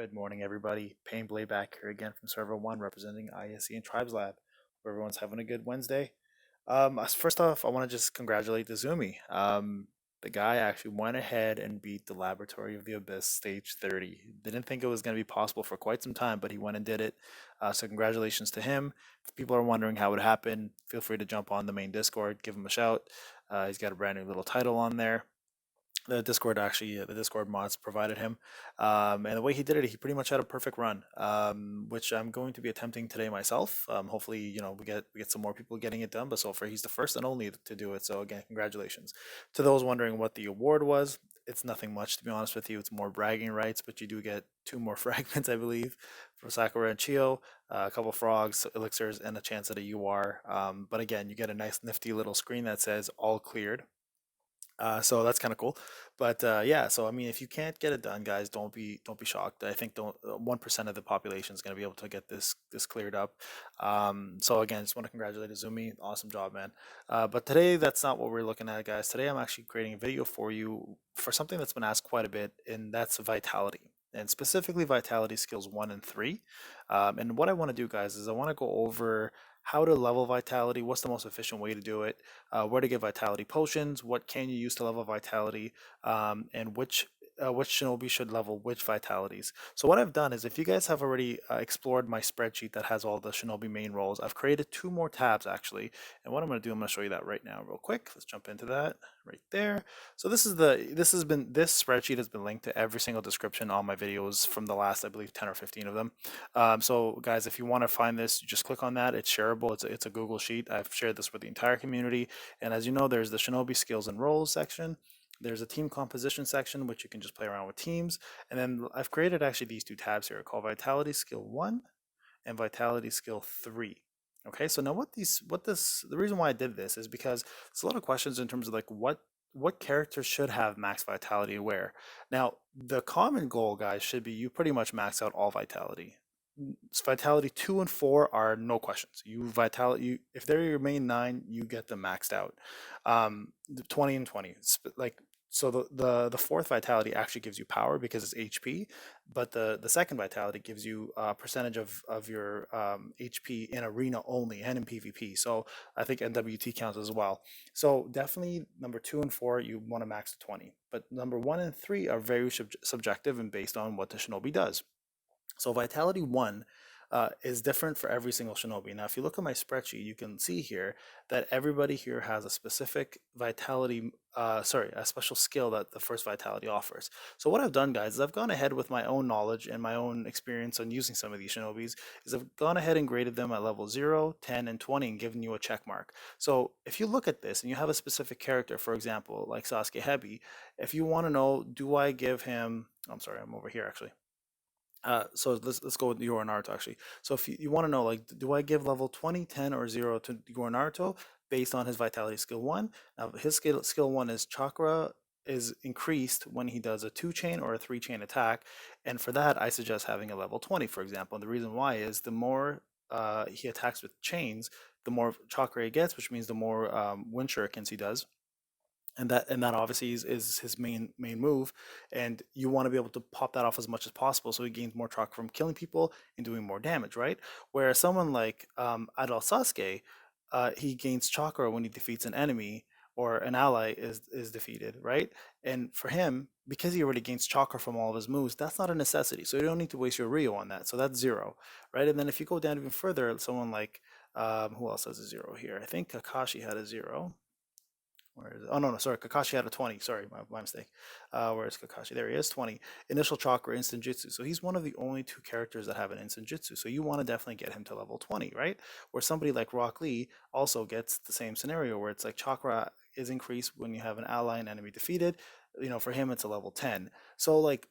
Good morning, everybody. Payne Blay back here again from Server 1 representing ISE and Tribes Lab. Hope everyone's having a good Wednesday. First off, I want to just congratulate the Zumi. The guy actually went ahead and beat the Laboratory of the Abyss stage 30. Didn't think it was going to be possible for quite some time, but he went and did it. So congratulations to him. If people are wondering how it happened, feel free to jump on the main Discord, give him a shout. He's got a brand new little title on there. The Discord mods provided him, and the way he did it, he pretty much had a perfect run, which I'm going to be attempting today myself. Hopefully, we get some more people getting it done, but so far he's the first and only to do it. So again, congratulations to those wondering what the award was. It's nothing much, to be honest with you. It's more bragging rights, but you do get two more fragments, I believe, for Sakura and Chio, a couple frogs, elixirs, and a chance at a UR. But again, you get a nice nifty little screen that says all cleared. So that's kind of cool, but yeah. So I mean, if you can't get it done, guys, don't be shocked. I think don't 1% of the population is going to be able to get this cleared up. So again, just want to congratulate Azumi. Awesome job, man. But today, that's not what we're looking at, guys. Today, I'm actually creating a video for you for something that's been asked quite a bit, and that's vitality. And specifically vitality skills 1 and 3. And what I want to do, guys, is I want to go over how to level vitality, what's the most efficient way to do it, where to get vitality potions, what can you use to level vitality, and which shinobi should level which vitalities. So what I've done is, if you guys have already explored my spreadsheet that has all the shinobi main roles, I've created two more tabs actually. And what I'm going to do, I'm going to show you that right now real quick. Let's jump into that right there. So this spreadsheet has been linked to every single description on my videos from the last, I believe, 10 or 15 of them. So guys, if you want to find this, you just click on that. It's shareable. It's a Google sheet. I've shared this with the entire community. And as you know, there's the Shinobi skills and roles section. There's a team composition section, which you can just play around with teams. And then I've created actually these two tabs here called Vitality Skill 1 and Vitality Skill 3. Okay, so now the reason why I did this is because it's a lot of questions in terms of like what characters should have max vitality where. Now, the common goal, guys, should be you pretty much max out all vitality. Vitality 2 and 4 are no questions. If they're your main 9, you get them maxed out. The 20 and 20, so the fourth vitality actually gives you power because it's HP, but the second vitality gives you a percentage of your HP in arena only and in PvP. So I think NWT counts as well. So definitely number 2 and 4 you want to max to 20, but number 1 and 3 are very subjective and based on what the shinobi does. So Vitality 1 is different for every single shinobi. Now, if you look at my spreadsheet, you can see here that everybody here has a specific a special skill that the first Vitality offers. So what I've done, guys, is I've gone ahead with my own knowledge and my own experience on using some of these shinobis, is I've gone ahead and graded them at level 0, 10, and 20 and given you a check mark. So if you look at this and you have a specific character, for example, like Sasuke Hebi, if you want to know, do I give him, I'm sorry, I'm over here actually. So let's go with your Naruto actually. So if you want to know, like, do I give level 20, 10, or 0 to your Naruto based on his vitality skill 1? Now his skill 1 is chakra is increased when he does a 2 chain or a 3 chain attack, and for that I suggest having a level 20, for example. And the reason why is the more he attacks with chains, the more chakra he gets, which means the more wind shurikens he does, and that obviously is his main move, and you want to be able to pop that off as much as possible so he gains more chakra from killing people and doing more damage, right? Whereas someone like Adol Sasuke, he gains chakra when he defeats an enemy or an ally is defeated, right? And for him, because he already gains chakra from all of his moves, that's not a necessity, so you don't need to waste your Rio on that. So that's 0, right? And then if you go down even further, someone like who else has a 0 here? I think Kakashi had a 0. Where is it? Oh, no, no, sorry. Kakashi had a 20. Sorry, my mistake. Where is Kakashi? There he is, 20. Initial chakra, instant jutsu. So he's one of the only two characters that have an instant jutsu. So you want to definitely get him to level 20, right? Where somebody like Rock Lee also gets the same scenario where it's like chakra is increased when you have an ally and enemy defeated. For him, it's a level 10. So like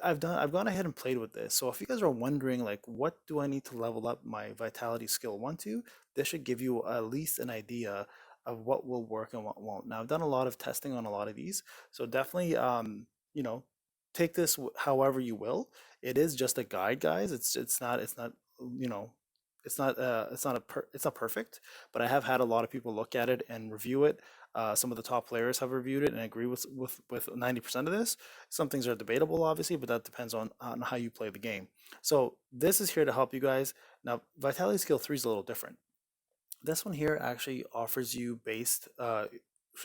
I've gone ahead and played with this. So if you guys are wondering like what do I need to level up my vitality skill 1 to, this should give you at least an idea of what will work and what won't. Now I've done a lot of testing on a lot of these, so definitely you know take this however you will. It is just a guide, guys. It's not you know it's not perfect, but I have had a lot of people look at it and review it. Some of the top players have reviewed it and agree with 90% of this. Some things are debatable, obviously, but that depends on how you play the game. So this is here to help you guys. Now, Vitality Skill 3 is a little different. This one here actually offers you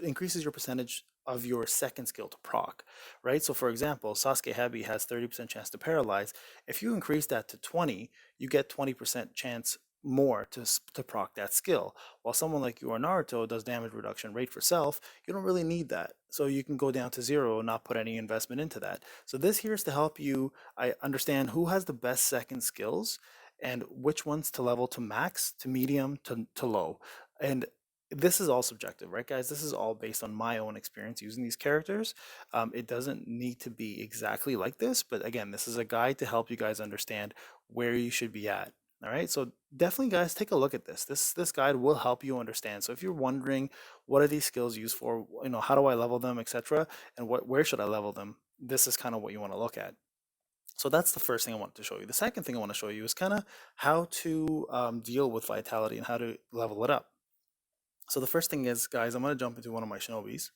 increases your percentage of your second skill to proc, right? So for example, Sasuke Heavy has 30% chance to paralyze. If you increase that to 20, you get 20% chance more to proc that skill. While someone like you or Naruto does damage reduction rate for self, you don't really need that. So you can go down to zero and not put any investment into that. So this here is to help you I understand who has the best second skills and which ones to level to max, to medium, to low. And this is all subjective, right, guys? This is all based on my own experience using these characters. It doesn't need to be exactly like this, but again, this is a guide to help you guys understand where you should be at. All right, so definitely, guys, take a look at this. This guide will help you understand. So if you're wondering what are these skills used for, how do I level them, etc., and where should I level them, this is kind of what you want to look at. So that's the first thing I wanted to show you. The second thing I want to show you is kind of how to deal with vitality and how to level it up. So the first thing is, guys, I'm going to jump into one of my shinobis.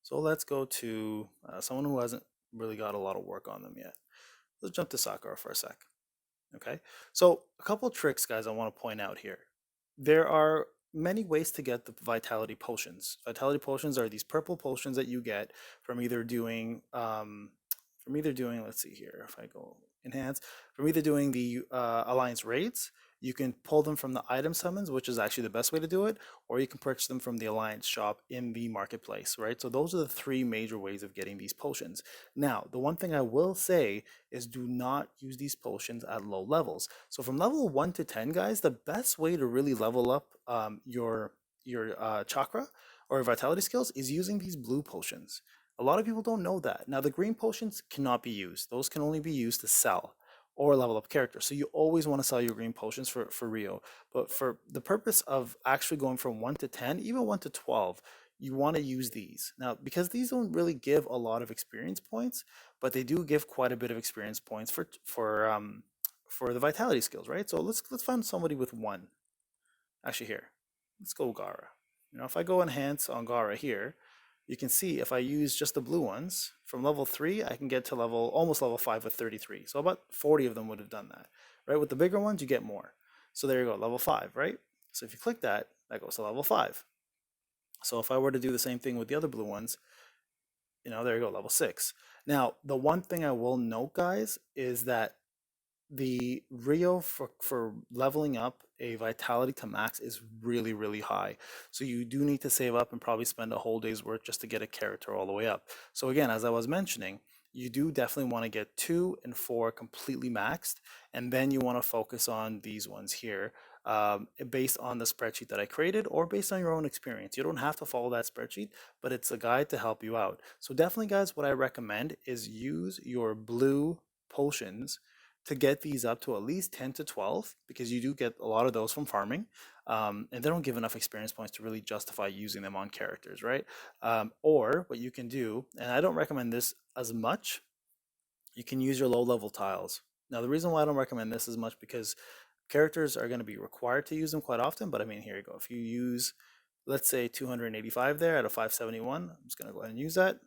So let's go to someone who hasn't really got a lot of work on them yet. Let's jump to Sakura for a sec. Okay, so a couple tricks, guys, I want to point out here. There are many ways to get the vitality potions. Vitality potions are these purple potions that you get from either doing let's see here, if I go enhance, from either doing the alliance raids. You can pull them from the item summons, which is actually the best way to do it, or you can purchase them from the alliance shop in the marketplace, right? So those are the three major ways of getting these potions. Now, the one thing I will say is do not use these potions at low levels. So from level 1 to 10, guys, the best way to really level up your chakra or vitality skills is using these blue potions. A lot of people don't know that. Now, the green potions cannot be used. Those can only be used to sell or level up characters. So you always want to sell your green potions for Rio. But for the purpose of actually going from 1 to 10, even 1 to 12, you want to use these. Now, because these don't really give a lot of experience points, but they do give quite a bit of experience points for the vitality skills, right? So let's find somebody with 1. Actually, here, let's go Gara. If I go enhance on Gara here, you can see if I use just the blue ones, from level 3, I can get to almost level 5 with 33. So about 40 of them would have done that, right? With the bigger ones, you get more. So there you go, level 5, right? So if you click that, that goes to level 5. So if I were to do the same thing with the other blue ones, there you go, level 6. Now, the one thing I will note, guys, is that the Rio for leveling up a vitality to max is really, really high. So you do need to save up and probably spend a whole day's worth just to get a character all the way up. So again, as I was mentioning, you do definitely want to get 2 and 4 completely maxed, and then you want to focus on these ones here based on the spreadsheet that I created or based on your own experience. You don't have to follow that spreadsheet, but it's a guide to help you out. So definitely, guys, what I recommend is use your blue potions to get these up to at least 10 to 12 because you do get a lot of those from farming, and they don't give enough experience points to really justify using them on characters, right? Or what you can do, and I don't recommend this as much, you can use your low level tiles. Now the reason why I don't recommend this as much because characters are going to be required to use them quite often, but I mean, here you go. If you use, let's say 285 there at a 571, I'm just going to go ahead and use that.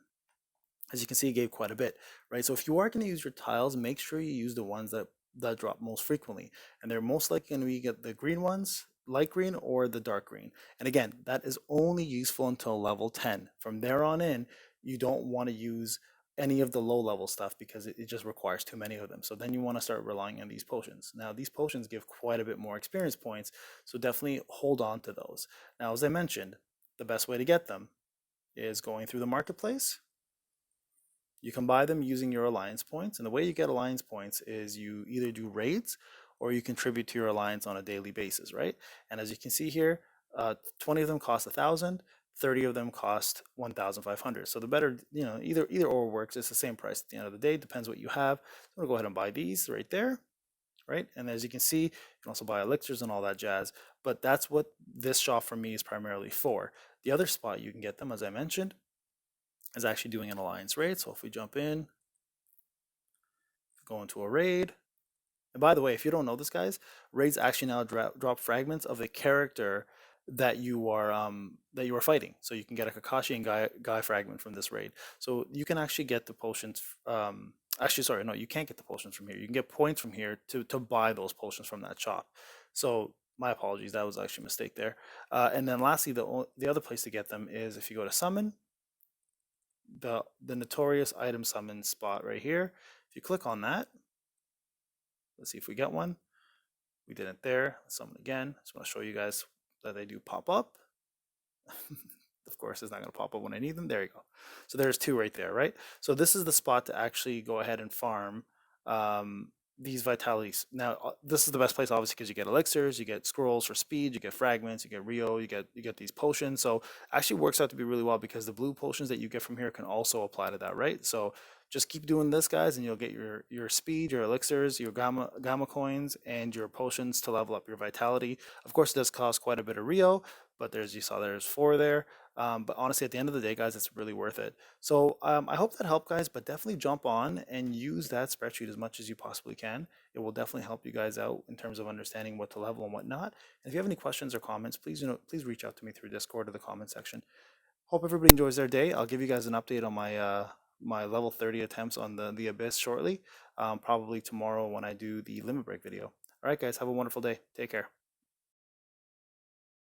As you can see, it gave quite a bit, right? So if you are going to use your tiles, make sure you use the ones that drop most frequently. And they're most likely going to be the green ones, light green or the dark green. And again, that is only useful until level 10. From there on in, you don't want to use any of the low level stuff because it just requires too many of them. So then you want to start relying on these potions. Now, these potions give quite a bit more experience points, so definitely hold on to those. Now, as I mentioned, the best way to get them is going through the marketplace. You can buy them using your alliance points, and the way you get alliance points is you either do raids or you contribute to your alliance on a daily basis, right? And as you can see here, 20 of them cost 1,000, 30 of them cost 1,500. So the better, either or works. It's the same price at the end of the day. Depends what you have. So I'm gonna go ahead and buy these right there, right? And as you can see, you can also buy elixirs and all that jazz. But that's what this shop for me is primarily for. The other spot you can get them, as I mentioned, is actually doing an alliance raid. So if we jump in, go into a raid, And by the way, if you don't know this, guys, raids actually now drop fragments of the character that you are fighting. So you can get a Kakashi and Guy fragment from this raid. So you can actually get the potions. Actually, sorry, no, you can't get the potions from here. You can get points from here to buy those potions from that shop. So my apologies, that was actually a mistake there. And then lastly, the other place to get them is if you go to summon the notorious item summon spot right here. If you click on that, let's see if we get one. We didn't there. Let's summon again. Just want to show you guys that they do pop up. Of course, it's not going to pop up when I need them. There you go. So there's two right there, right? So this is the spot to actually go ahead and farm um, these vitalities. Now, this is the best place, obviously, because you get elixirs, you get scrolls for speed, you get fragments, you get Rio, you get these potions. So actually works out to be really well because the blue potions that you get from here can also apply to that, right? So just keep doing this, guys, and you'll get your speed, your elixirs, your gamma coins, and your potions to level up your vitality. Of course, it does cost quite a bit of Rio, but there's you saw there's four there. But honestly, at the end of the day, guys, it's really worth it. So I hope that helped, guys. But definitely jump on and use that spreadsheet as much as you possibly can. It will definitely help you guys out in terms of understanding what to level and whatnot. And if you have any questions or comments, please please reach out to me through Discord or the comment section. Hope everybody enjoys their day. I'll give you guys an update on my level 30 attempts on the abyss shortly. Probably tomorrow when I do the limit break video. All right, guys, have a wonderful day. Take care.